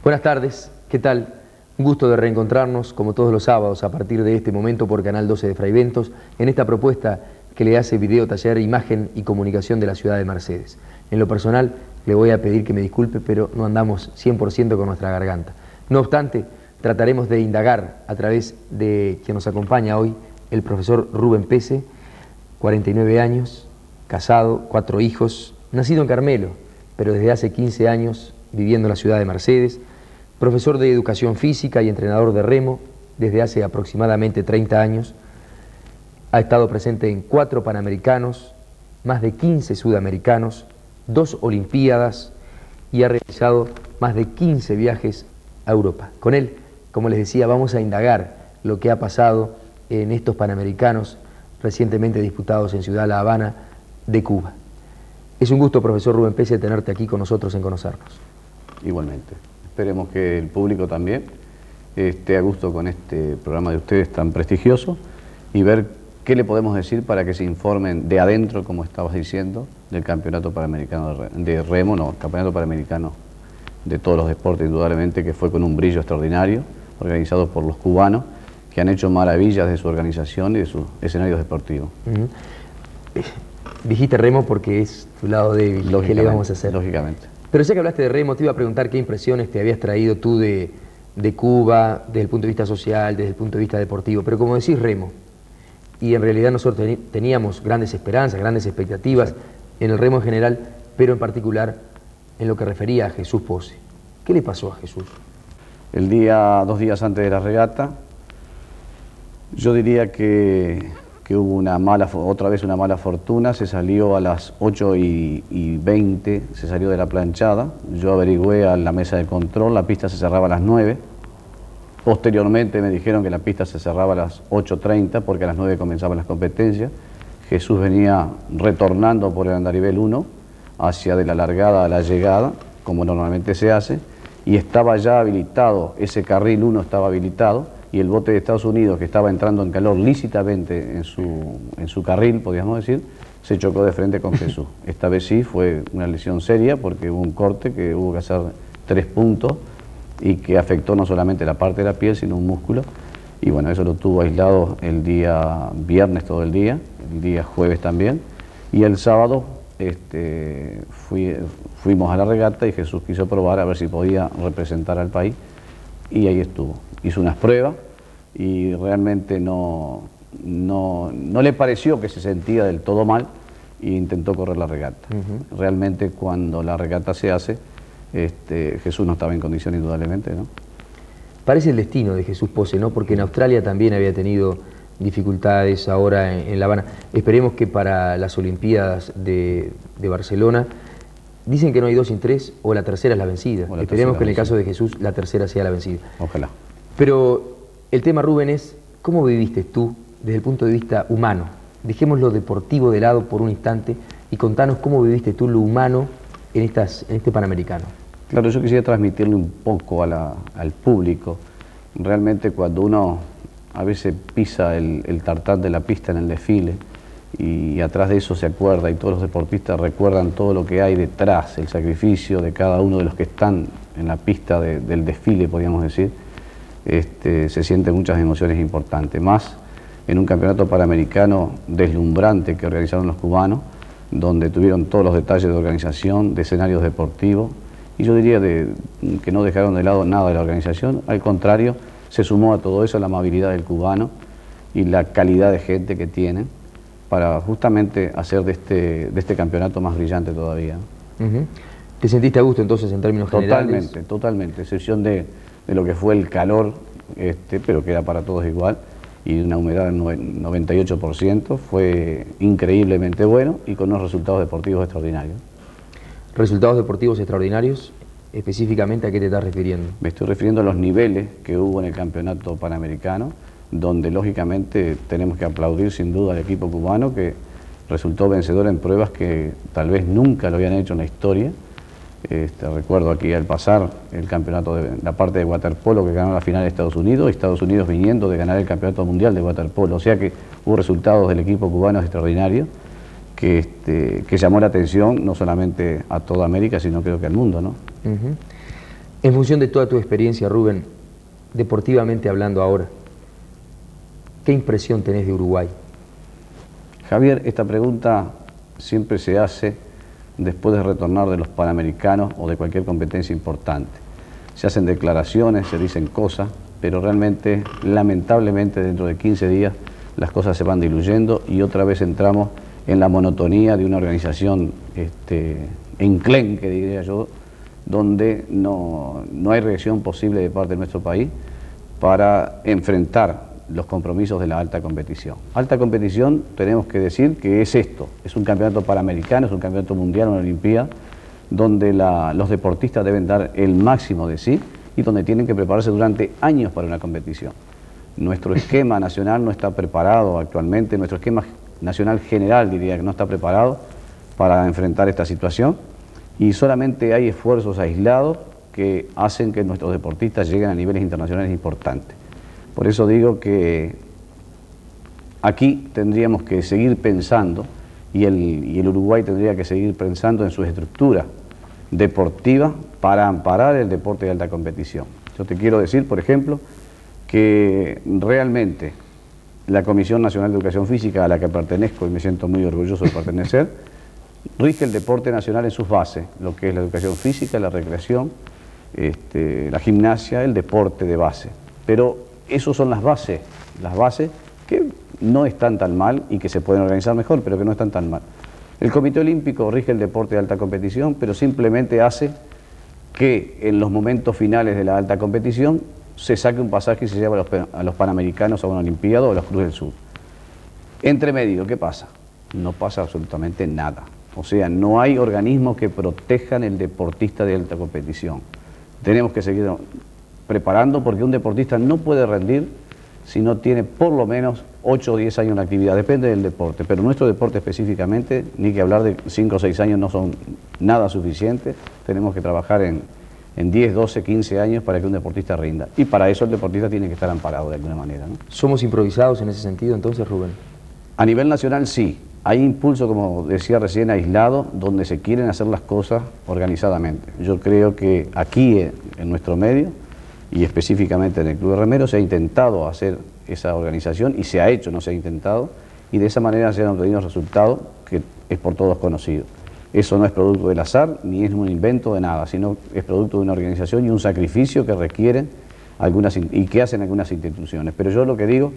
Buenas tardes, ¿qué tal? Un gusto de reencontrarnos, como todos los sábados, a partir de este momento por Canal 12 de Fraiventos, en esta propuesta que le hace Video Taller, Imagen y Comunicación de la ciudad de Mercedes. En lo personal, le voy a pedir que me disculpe, pero no andamos 100% con nuestra garganta. No obstante, trataremos de indagar a través de quien nos acompaña hoy, el profesor Rubén Pese, 49 años, casado, 4 hijos, nacido en Carmelo, pero desde hace 15 años viviendo en la ciudad de Mercedes, profesor de Educación Física y entrenador de remo desde hace aproximadamente 30 años. Ha estado presente en 4 Panamericanos, más de 15 Sudamericanos, 2 Olimpiadas y ha realizado más de 15 viajes a Europa. Con él, como les decía, vamos a indagar lo que ha pasado en estos Panamericanos recientemente disputados en Ciudad La Habana de Cuba. Es un gusto, profesor Rubén Pese, tenerte aquí con nosotros en Conocernos. Igualmente. Esperemos que el público también esté a gusto con este programa de ustedes tan prestigioso y ver qué le podemos decir para que se informen de adentro, como estabas diciendo, del Campeonato Panamericano de Remo, Campeonato Panamericano de todos los deportes, indudablemente, que fue con un brillo extraordinario, organizado por los cubanos, que han hecho maravillas de su organización y de sus escenarios deportivos. Dijiste remo porque es tu lado débil. ¿Qué le vamos a hacer? Lógicamente. Pero ya que hablaste de remo, te iba a preguntar qué impresiones te habías traído tú de Cuba, desde el punto de vista social, desde el punto de vista deportivo. Pero como decís, remo, y en realidad nosotros teníamos grandes esperanzas, grandes expectativas en el remo en general, pero en particular en lo que refería a Jesús Pose. ¿Qué le pasó a Jesús? El día, 2 días antes de la regata, yo diría que hubo otra vez una mala fortuna. Se salió a las 8:20, se salió de la planchada. Yo averigüé a la mesa de control, la pista se cerraba a las 9. Posteriormente me dijeron que la pista se cerraba a las 8:30 porque a las 9 comenzaban las competencias. Jesús venía retornando por el andarivel 1 hacia de la largada a la llegada, como normalmente se hace, y estaba ya habilitado, ese carril 1 estaba habilitado, y el bote de Estados Unidos, que estaba entrando en calor lícitamente en su carril, podríamos decir, se chocó de frente con Jesús. Esta vez sí fue una lesión seria porque hubo un corte que hubo que hacer 3 puntos y que afectó no solamente la parte de la piel, sino un músculo. Y bueno, eso lo tuvo aislado el día viernes todo el día jueves también. Y el sábado fuimos a la regata y Jesús quiso probar a ver si podía representar al país. Y ahí estuvo. Hizo unas pruebas y realmente no le pareció que se sentía del todo mal e intentó correr la regata. Realmente cuando la regata se hace, Jesús no estaba en condición indudablemente, ¿no? Parece el destino de Jesús Pose, ¿no? Porque en Australia también había tenido dificultades, ahora en La Habana. Esperemos que para las Olimpiadas de Barcelona, dicen que no hay 2 sin 3, o la tercera es la vencida. Esperemos que en el caso de Jesús la tercera sea la vencida. Ojalá. Pero el tema, Rubén, es ¿cómo viviste tú desde el punto de vista humano? Dejemos lo deportivo de lado por un instante y contanos cómo viviste tú lo humano en este Panamericano. Claro, yo quisiera transmitirle un poco al público. Realmente cuando uno a veces pisa el tartán de la pista en el desfile y atrás de eso se acuerda, y todos los deportistas recuerdan todo lo que hay detrás, el sacrificio de cada uno de los que están en la pista del desfile, podríamos decir, se sienten muchas emociones importantes, más en un campeonato panamericano deslumbrante que organizaron los cubanos, donde tuvieron todos los detalles de organización, de escenarios deportivos, y yo diría que no dejaron de lado nada de la organización, al contrario, se sumó a todo eso la amabilidad del cubano y la calidad de gente que tienen para justamente hacer de este campeonato más brillante todavía. ¿Te sentiste a gusto entonces en términos generales? Totalmente, excepción de lo que fue el calor, pero que era para todos igual, y una humedad del 98%, fue increíblemente bueno y con unos resultados deportivos extraordinarios. ¿Resultados deportivos extraordinarios? Específicamente, ¿a qué te estás refiriendo? Me estoy refiriendo a los niveles que hubo en el campeonato panamericano, donde lógicamente tenemos que aplaudir sin duda al equipo cubano, que resultó vencedor en pruebas que tal vez nunca lo habían hecho en la historia. Recuerdo aquí al pasar el campeonato de la parte de waterpolo que ganó la final de Estados Unidos, y Estados Unidos viniendo de ganar el campeonato mundial de waterpolo, o sea que hubo resultados del equipo cubano extraordinarios que llamó la atención no solamente a toda América, sino creo que al mundo, ¿no? En función de toda tu experiencia, Rubén, deportivamente hablando ahora, ¿qué impresión tenés de Uruguay? Javier, esta pregunta siempre se hace después de retornar de los Panamericanos o de cualquier competencia importante. Se hacen declaraciones, se dicen cosas, pero realmente, lamentablemente, dentro de 15 días las cosas se van diluyendo y otra vez entramos en la monotonía de una organización enclenque, diría yo, donde no hay reacción posible de parte de nuestro país para enfrentar los compromisos de la alta competición. Alta competición, tenemos que decir que es esto, es un campeonato panamericano, es un campeonato mundial, una olimpiada, donde los deportistas deben dar el máximo de sí y donde tienen que prepararse durante años para una competición. Nuestro esquema nacional no está preparado actualmente, nuestro esquema nacional general diría que no está preparado para enfrentar esta situación y solamente hay esfuerzos aislados que hacen que nuestros deportistas lleguen a niveles internacionales importantes. Por eso digo que aquí tendríamos que seguir pensando y el Uruguay tendría que seguir pensando en su estructura deportiva para amparar el deporte de alta competición. Yo te quiero decir, por ejemplo, que realmente la Comisión Nacional de Educación Física, a la que pertenezco y me siento muy orgulloso de pertenecer, rige el deporte nacional en sus bases, lo que es la educación física, la recreación, la gimnasia, el deporte de base. Pero esas son las bases que no están tan mal y que se pueden organizar mejor, pero que no están tan mal. El Comité Olímpico rige el deporte de alta competición, pero simplemente hace que en los momentos finales de la alta competición se saque un pasaje y se lleve a los Panamericanos a una Olimpiada o a los Cruz del Sur. Entre medio, ¿qué pasa? No pasa absolutamente nada. O sea, no hay organismos que protejan el deportista de alta competición. Tenemos que seguir preparando porque un deportista no puede rendir si no tiene por lo menos 8 o 10 años de actividad, depende del deporte, pero nuestro deporte específicamente, ni que hablar de 5 o 6 años no son nada suficientes, tenemos que trabajar en 10, 12, 15 años para que un deportista rinda, y para eso el deportista tiene que estar amparado de alguna manera, ¿no? ¿Somos improvisados en ese sentido entonces, Rubén? A nivel nacional sí, hay impulso, como decía recién, aislado, donde se quieren hacer las cosas organizadamente. Yo creo que aquí en nuestro medio, y específicamente en el Club de Remeros, se ha intentado hacer esa organización y se ha hecho, no se ha intentado, y de esa manera se han obtenido resultados que es por todos conocido. Eso no es producto del azar, ni es un invento de nada, sino es producto de una organización y un sacrificio que requieren y que hacen algunas instituciones. Pero yo lo que digo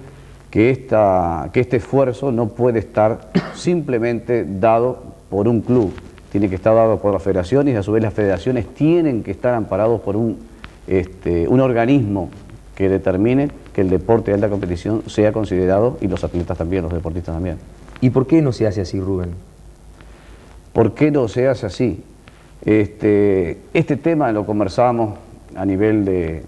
que este esfuerzo no puede estar simplemente dado por un club, tiene que estar dado por las federaciones y a su vez las federaciones tienen que estar amparados por un organismo que determine que el deporte de alta competición sea considerado, y los atletas también, los deportistas también. ¿Y por qué no se hace así, Rubén? ¿Por qué no se hace así? Este tema lo conversamos a nivel de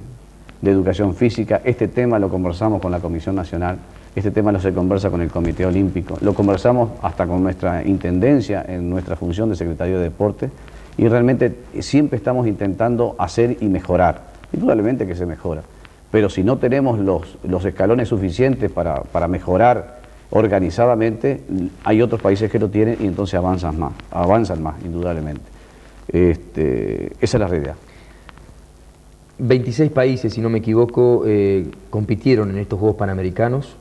educación física, este tema lo conversamos con la Comisión Nacional, este tema lo se conversa con el Comité Olímpico, lo conversamos hasta con nuestra intendencia en nuestra función de Secretario de Deporte, y realmente siempre estamos intentando hacer y mejorar. Indudablemente que se mejora, pero si no tenemos los escalones suficientes para mejorar organizadamente, hay otros países que lo tienen y entonces avanzan más, indudablemente. Esa es la realidad. 26 países, si no me equivoco, compitieron en estos Juegos Panamericanos.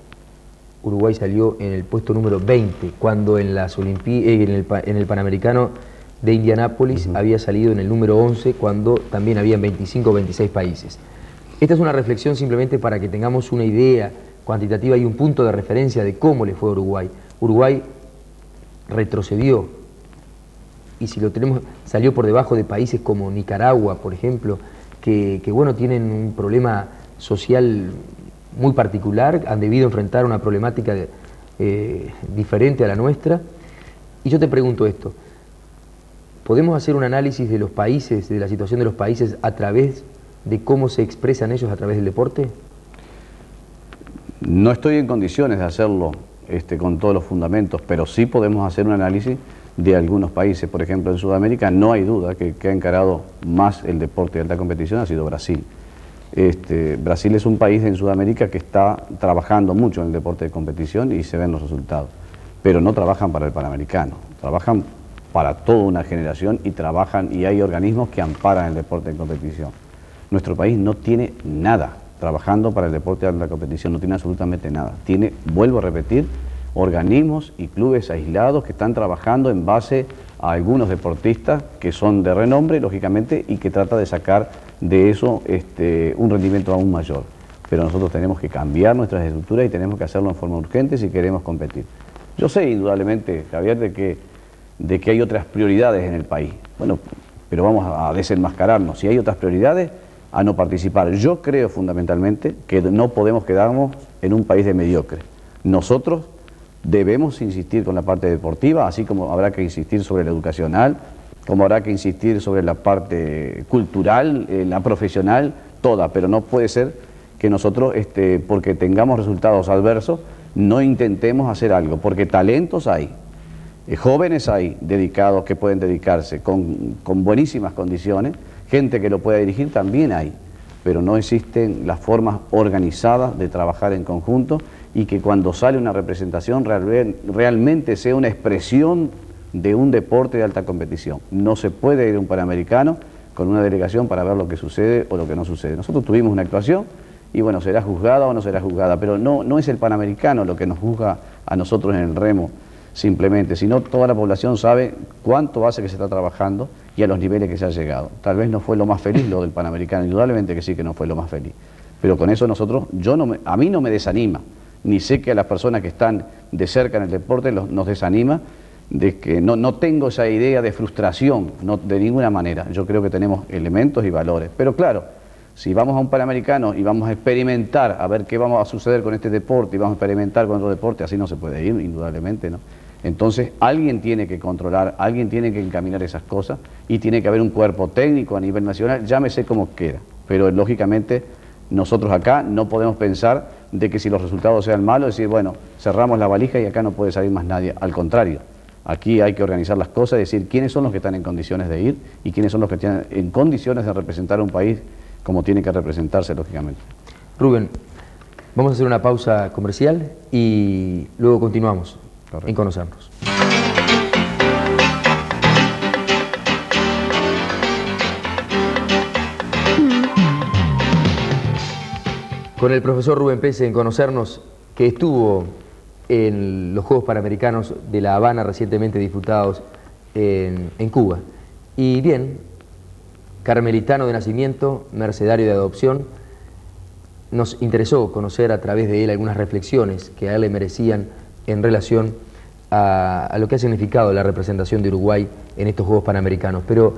Uruguay salió en el puesto número 20, cuando en el Panamericano de Indianápolis había salido en el número 11, cuando también habían 25 o 26 países. Esta es una reflexión simplemente para que tengamos una idea cuantitativa y un punto de referencia de cómo le fue a Uruguay. Uruguay retrocedió, y si lo tenemos, salió por debajo de países como Nicaragua, por ejemplo, que bueno, tienen un problema social muy particular, han debido enfrentar una problemática diferente a la nuestra. Y yo te pregunto esto, ¿podemos hacer un análisis de los países, de la situación de los países a través de cómo se expresan ellos a través del deporte? No estoy en condiciones de hacerlo con todos los fundamentos, pero sí podemos hacer un análisis de algunos países. Por ejemplo, en Sudamérica no hay duda que ha encarado más el deporte de alta competición ha sido Brasil. Brasil es un país en Sudamérica que está trabajando mucho en el deporte de competición y se ven los resultados, pero no trabajan para el Panamericano, trabajan para toda una generación y hay organismos que amparan el deporte de competición. Nuestro país no tiene nada trabajando para el deporte de alta competición, no tiene absolutamente nada. Tiene, vuelvo a repetir, organismos y clubes aislados que están trabajando en base a algunos deportistas que son de renombre, lógicamente, y que trata de sacar de eso un rendimiento aún mayor. Pero nosotros tenemos que cambiar nuestras estructuras y tenemos que hacerlo en forma urgente si queremos competir. Yo sé indudablemente, Javier, de que hay otras prioridades en el país. Bueno, pero vamos a desenmascararnos. Si hay otras prioridades, a no participar. Yo creo fundamentalmente que no podemos quedarnos en un país de mediocres. Nosotros debemos insistir con la parte deportiva, así como habrá que insistir sobre la educacional, como habrá que insistir sobre la parte cultural, la profesional, toda, pero no puede ser que nosotros, porque tengamos resultados adversos, no intentemos hacer algo, porque talentos hay, jóvenes hay dedicados que pueden dedicarse con buenísimas condiciones, gente que lo pueda dirigir también hay, pero no existen las formas organizadas de trabajar en conjunto y que cuando sale una representación realmente sea una expresión de un deporte de alta competición. No se puede ir a un Panamericano con una delegación para ver lo que sucede o lo que no sucede. Nosotros tuvimos una actuación y bueno, será juzgada o no será juzgada, pero no es el Panamericano lo que nos juzga a nosotros en el remo simplemente, sino toda la población sabe cuánto hace que se está trabajando y a los niveles que se ha llegado. Tal vez no fue lo más feliz lo del Panamericano, indudablemente que sí que no fue lo más feliz, pero con eso nosotros, a mí no me desanima, ni sé que a las personas que están de cerca en el deporte nos desanima, de que no tengo esa idea de frustración, no, de ninguna manera. Yo creo que tenemos elementos y valores, pero claro, si vamos a un Panamericano y vamos a experimentar a ver qué vamos a suceder con este deporte y vamos a experimentar con otro deporte, así no se puede ir, indudablemente, ¿no? Entonces alguien tiene que controlar, alguien tiene que encaminar esas cosas y tiene que haber un cuerpo técnico a nivel nacional, llámese como quiera, pero lógicamente nosotros acá no podemos pensar de que si los resultados sean malos, decir, bueno, cerramos la valija y acá no puede salir más nadie, al contrario. Aquí hay que organizar las cosas, decir quiénes son los que están en condiciones de ir y quiénes son los que están en condiciones de representar a un país como tiene que representarse, lógicamente. Rubén, vamos a hacer una pausa comercial y luego continuamos. Correcto. En conocernos. Con el profesor Rubén Pese en conocernos, que estuvo en los Juegos Panamericanos de La Habana recientemente disputados en Cuba. Y bien, carmelitano de nacimiento, mercedario de adopción, nos interesó conocer a través de él algunas reflexiones que a él le merecían en relación a lo que ha significado la representación de Uruguay en estos Juegos Panamericanos. Pero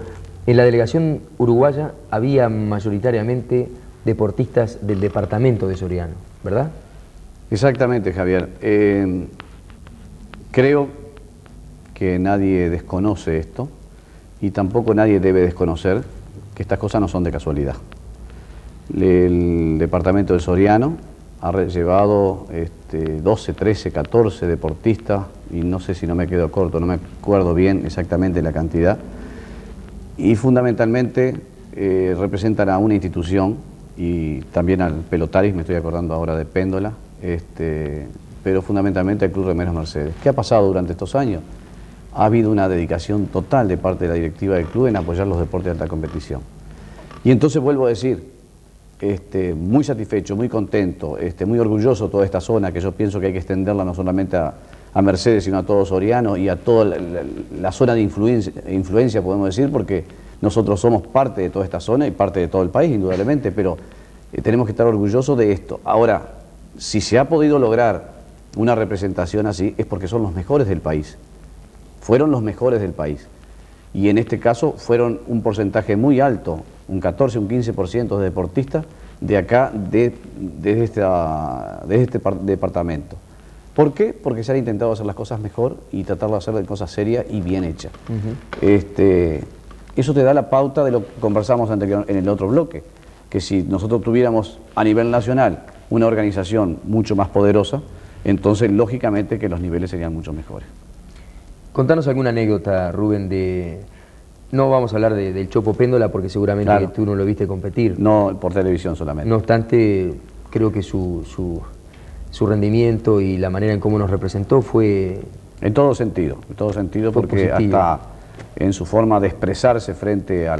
en la delegación uruguaya había mayoritariamente deportistas del departamento de Soriano, ¿verdad? Exactamente, Javier. Creo que nadie desconoce esto y tampoco nadie debe desconocer que estas cosas no son de casualidad. El departamento de Soriano ha llevado 12, 13, 14 deportistas y no sé si no me quedo corto, no me acuerdo bien exactamente la cantidad, y fundamentalmente representan a una institución y también al Pelotaris, me estoy acordando ahora de Péndola, pero fundamentalmente al Club Remeros Mercedes. ¿Qué ha pasado durante estos años? Ha habido una dedicación total de parte de la directiva del club en apoyar los deportes de alta competición. Y entonces vuelvo a decir, muy satisfecho, muy contento, muy orgulloso de toda esta zona, que yo pienso que hay que extenderla no solamente a Mercedes, sino a todo Soriano y a toda la zona de influencia, podemos decir, porque nosotros somos parte de toda esta zona y parte de todo el país, indudablemente, pero tenemos que estar orgullosos de esto. Ahora, si se ha podido lograr una representación así, es porque son los mejores del país. Fueron los mejores del país. Y en este caso fueron un porcentaje muy alto, un 14, un 15% de deportistas de acá, de este departamento. ¿Por qué? Porque se han intentado hacer las cosas mejor y tratar de hacer cosas serias y bien hechas. Eso te da la pauta de lo que conversamos en el otro bloque, que si nosotros tuviéramos a nivel nacional una organización mucho más poderosa, entonces lógicamente que los niveles serían mucho mejores. Contanos alguna anécdota, Rubén, no vamos a hablar del Chopo Péndola porque seguramente claro, tú no lo viste competir. No, por televisión solamente. No obstante, creo que su rendimiento y la manera en cómo nos representó fue... En todo sentido, porque positivo. Hasta en su forma de expresarse frente a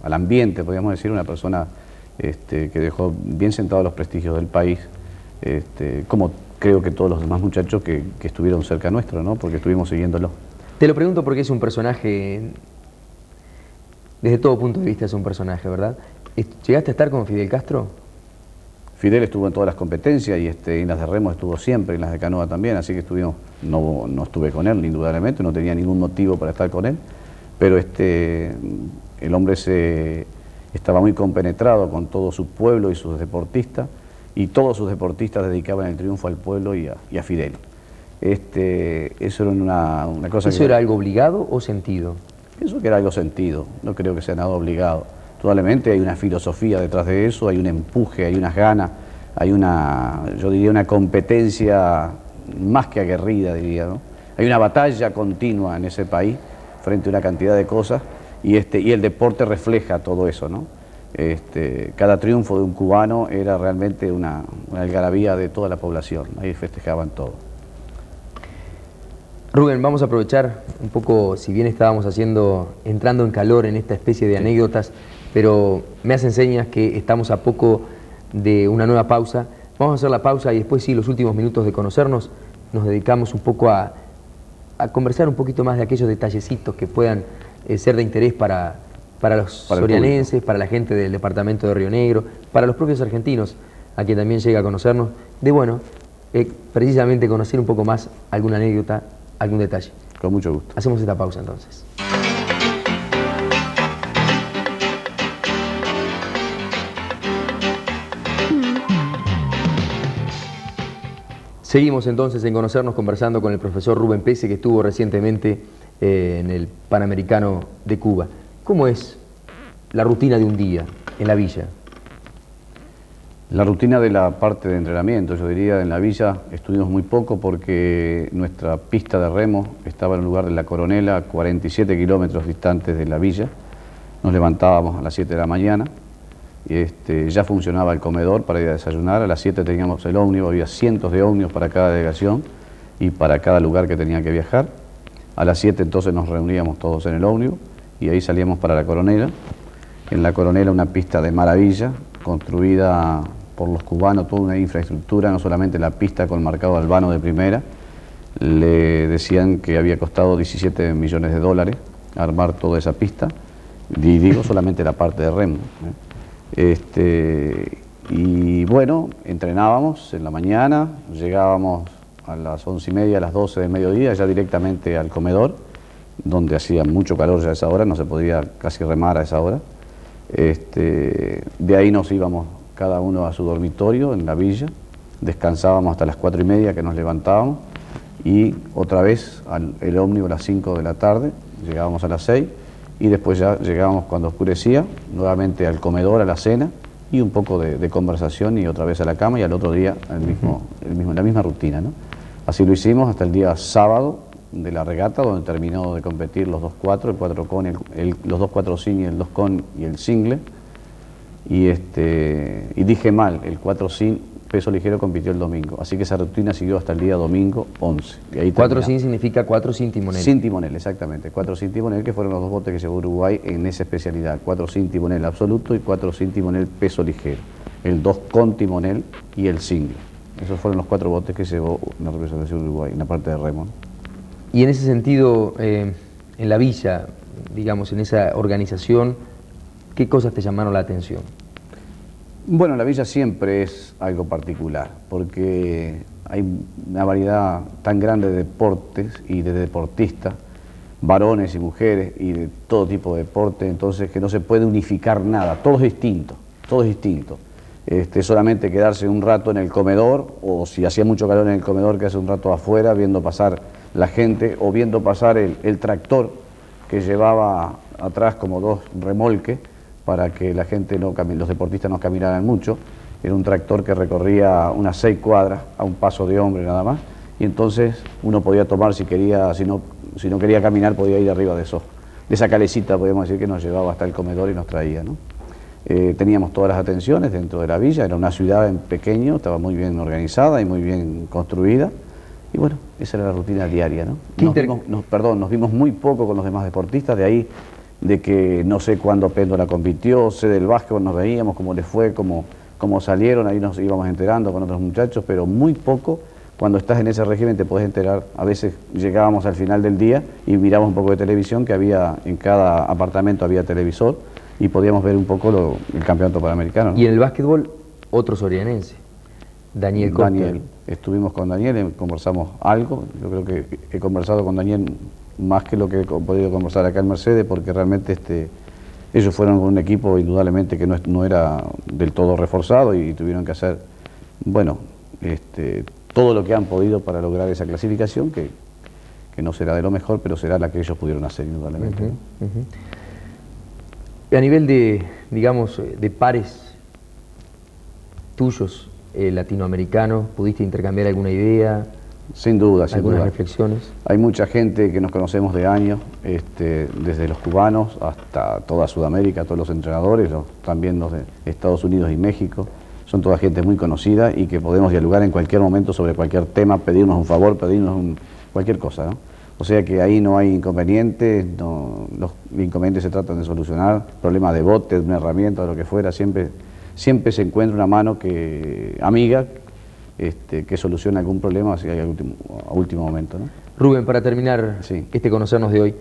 al ambiente, podríamos decir, una persona que dejó bien sentados los prestigios del país, como creo que todos los demás muchachos que estuvieron cerca nuestro, ¿no? Porque estuvimos siguiéndolo. Te lo pregunto porque es un personaje, desde todo punto de vista es un personaje, ¿verdad? ¿Llegaste a estar con Fidel Castro? Fidel estuvo en todas las competencias y en las de remo estuvo siempre, en las de canoa también, así que estuvimos, no estuve con él, indudablemente, no tenía ningún motivo para estar con él, pero el hombre estaba muy compenetrado con todo su pueblo y sus deportistas, y todos sus deportistas dedicaban el triunfo al pueblo y a Fidel. Eso era una cosa. ¿Eso era algo obligado o sentido? Pienso que era algo sentido, no creo que sea nada obligado. Probablemente hay una filosofía detrás de eso, hay un empuje, hay unas ganas, hay yo diría una competencia más que aguerrida, diría, ¿no? Hay una batalla continua en ese país frente a una cantidad de cosas y el deporte refleja todo eso, ¿no? Cada triunfo de un cubano era realmente una algarabía de toda la población, ahí festejaban todo. Rubén, vamos a aprovechar un poco, si bien estábamos entrando en calor en esta especie de anécdotas, pero me hacen señas que estamos a poco de una nueva pausa. Vamos a hacer la pausa y después sí, los últimos minutos de conocernos, nos dedicamos un poco a conversar un poquito más de aquellos detallecitos que puedan ser de interés para los sorianenses, para la gente del departamento de Río Negro, para los propios argentinos, a quien también llega a conocernos, precisamente conocer un poco más alguna anécdota, algún detalle. Con mucho gusto. Hacemos esta pausa entonces. Seguimos entonces en conocernos conversando con el profesor Rubén Pese, que estuvo recientemente en el Panamericano de Cuba. ¿Cómo es la rutina de un día en la villa? La rutina de la parte de entrenamiento, yo diría, en la villa estuvimos muy poco porque nuestra pista de remo estaba en el lugar de La Coronela, a 47 kilómetros distantes de la villa. Nos levantábamos a las 7 de la mañana. Ya funcionaba el comedor para ir a desayunar, a las 7 teníamos el ómnibus, había cientos de ómnibus para cada delegación y para cada lugar que tenía que viajar. A las 7 entonces nos reuníamos todos en el ómnibus y ahí salíamos para La Coronela. En La Coronela una pista de maravilla, construida por los cubanos, toda una infraestructura, no solamente la pista con marcado albano de primera, le decían que había costado 17 millones de dólares armar toda esa pista, y digo solamente la parte de remo. Y bueno, entrenábamos en la mañana, llegábamos a las 11:30, a las 12 del mediodía, ya directamente al comedor, donde hacía mucho calor ya a esa hora, no se podía casi remar a esa hora. De ahí nos íbamos cada uno a su dormitorio en la villa, descansábamos hasta las 4:30 que nos levantábamos y otra vez el ómnibus a las 5 de la tarde, llegábamos a las 6 y después ya llegábamos cuando oscurecía, nuevamente al comedor, a la cena y un poco de conversación y otra vez a la cama y al otro día la misma rutina, ¿no? Así lo hicimos hasta el día sábado de la regata, donde terminó de competir los 2-4, el 4 con, los 2-4 sin y el 2 con y el single. Y dije mal, el 4 sin peso ligero compitió el domingo, así que esa rutina siguió hasta el día domingo 11. Y ahí 4 sin significa 4 sin timonel. Sin timonel, exactamente, 4 sin timonel, que fueron los dos botes que llevó Uruguay en esa especialidad, 4 sin timonel absoluto y 4 sin timonel peso ligero, el 2 con timonel y el single. Esos fueron los 4 botes que llevó la representación de Uruguay en la parte de remo. Y en ese sentido, en la villa, digamos, en esa organización, ¿qué cosas te llamaron la atención? Bueno, la villa siempre es algo particular, porque hay una variedad tan grande de deportes y de deportistas, varones y mujeres, y de todo tipo de deporte, entonces que no se puede unificar nada, todo es distinto, todo es distinto. Solamente quedarse un rato en el comedor, o si hacía mucho calor en el comedor, quedarse un rato afuera viendo pasar la gente, o viendo pasar el tractor que llevaba atrás como 2 remolques, para que la gente, los deportistas no caminaran mucho. Era un tractor que recorría unas 6 cuadras a un paso de hombre nada más, y entonces uno podía tomar si no quería caminar, podía ir arriba de esa calecita, podríamos decir, que nos llevaba hasta el comedor y nos traía, ¿no? Teníamos todas las atenciones dentro de la villa, era una ciudad en pequeño, estaba muy bien organizada y muy bien construida, y bueno, esa era la rutina diaria, ¿no? Nos vimos muy poco con los demás deportistas, de ahí de que no sé cuándo Péndola compitió, sé del básquetbol, nos veíamos, cómo les fue, cómo salieron, ahí nos íbamos enterando con otros muchachos, pero muy poco. Cuando estás en ese régimen te podés enterar. A veces llegábamos al final del día y miramos un poco de televisión, que había en cada apartamento había televisor, y podíamos ver un poco el campeonato panamericano, ¿no? Y en el básquetbol, otro sorianense, Daniel Costa. Daniel, estuvimos con Daniel, conversamos algo. Yo creo que he conversado con Daniel más que lo que he podido conversar acá en Mercedes, porque realmente ellos fueron un equipo indudablemente que no era del todo reforzado y tuvieron que hacer, bueno, todo lo que han podido para lograr esa clasificación, que no será de lo mejor, pero será la que ellos pudieron hacer indudablemente. A nivel de, digamos, de pares tuyos latinoamericanos, ¿pudiste intercambiar alguna idea? Sin duda, sin algunas duda. reflexiones. Hay mucha gente que nos conocemos de años, desde los cubanos hasta toda Sudamérica, todos los entrenadores, también los de Estados Unidos y México. Son toda gente muy conocida y que podemos dialogar en cualquier momento sobre cualquier tema, pedirnos un favor, cualquier cosa, ¿no? O sea que ahí no hay inconvenientes, los inconvenientes se tratan de solucionar, problemas de bote, de una herramienta, de lo que fuera, siempre se encuentra una mano amiga que soluciona algún problema si hay a último momento, ¿no? Rubén, para terminar Sí. conocernos de hoy,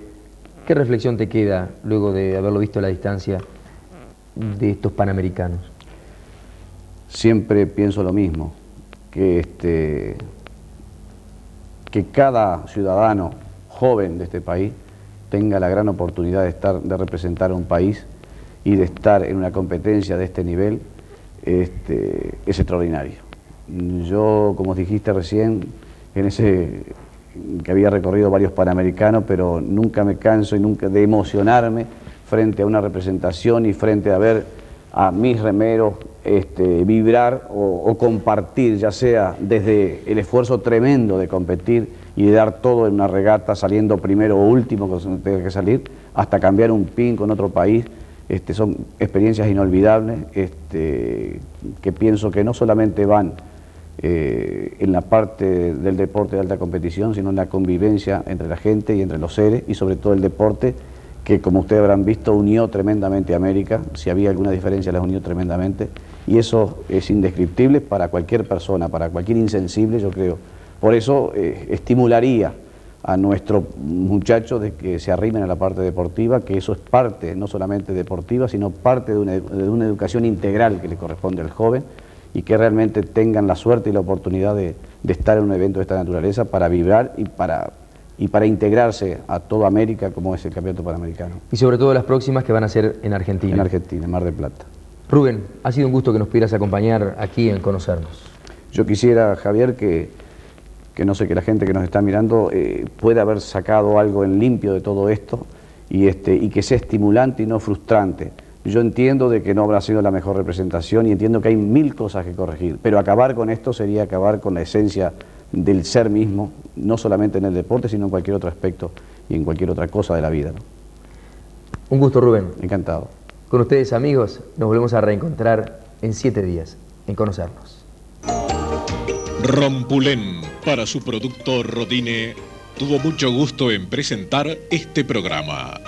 ¿qué reflexión te queda luego de haberlo visto a la distancia de estos panamericanos? Siempre pienso lo mismo, que cada ciudadano joven de este país tenga la gran oportunidad de representar a un país y de estar en una competencia de este nivel, es extraordinario. Yo, como dijiste recién, que había recorrido varios panamericanos, pero nunca me canso y nunca de emocionarme frente a una representación y frente a ver a mis remeros vibrar o compartir, ya sea desde el esfuerzo tremendo de competir y de dar todo en una regata, saliendo primero o último cuando tenga que salir, hasta cambiar un pin con otro país. Son experiencias inolvidables que pienso que no solamente van en la parte del deporte de alta competición, sino en la convivencia entre la gente y entre los seres, y sobre todo el deporte, que como ustedes habrán visto unió tremendamente a América. Si había alguna diferencia las unió tremendamente, y eso es indescriptible para cualquier persona, para cualquier insensible, yo creo. Por eso estimularía a nuestros muchachos de que se arrimen a la parte deportiva, que eso es parte no solamente deportiva, sino parte de una educación integral que le corresponde al joven, y que realmente tengan la suerte y la oportunidad de estar en un evento de esta naturaleza para vibrar y para integrarse a toda América, como es el Campeonato Panamericano. Y sobre todo las próximas que van a ser en Argentina. En Argentina, en Mar del Plata. Rubén, ha sido un gusto que nos pudieras acompañar aquí en Conocernos. Yo quisiera, Javier, que no sé, que la gente que nos está mirando pueda haber sacado algo en limpio de todo esto y que sea estimulante y no frustrante. Yo entiendo de que no habrá sido la mejor representación y entiendo que hay mil cosas que corregir, pero acabar con esto sería acabar con la esencia del ser mismo, no solamente en el deporte, sino en cualquier otro aspecto y en cualquier otra cosa de la vida, ¿no? Un gusto, Rubén. Encantado. Con ustedes, amigos, nos volvemos a reencontrar en 7 días, en Conocernos. Rompulén, para su producto Rodine, tuvo mucho gusto en presentar este programa.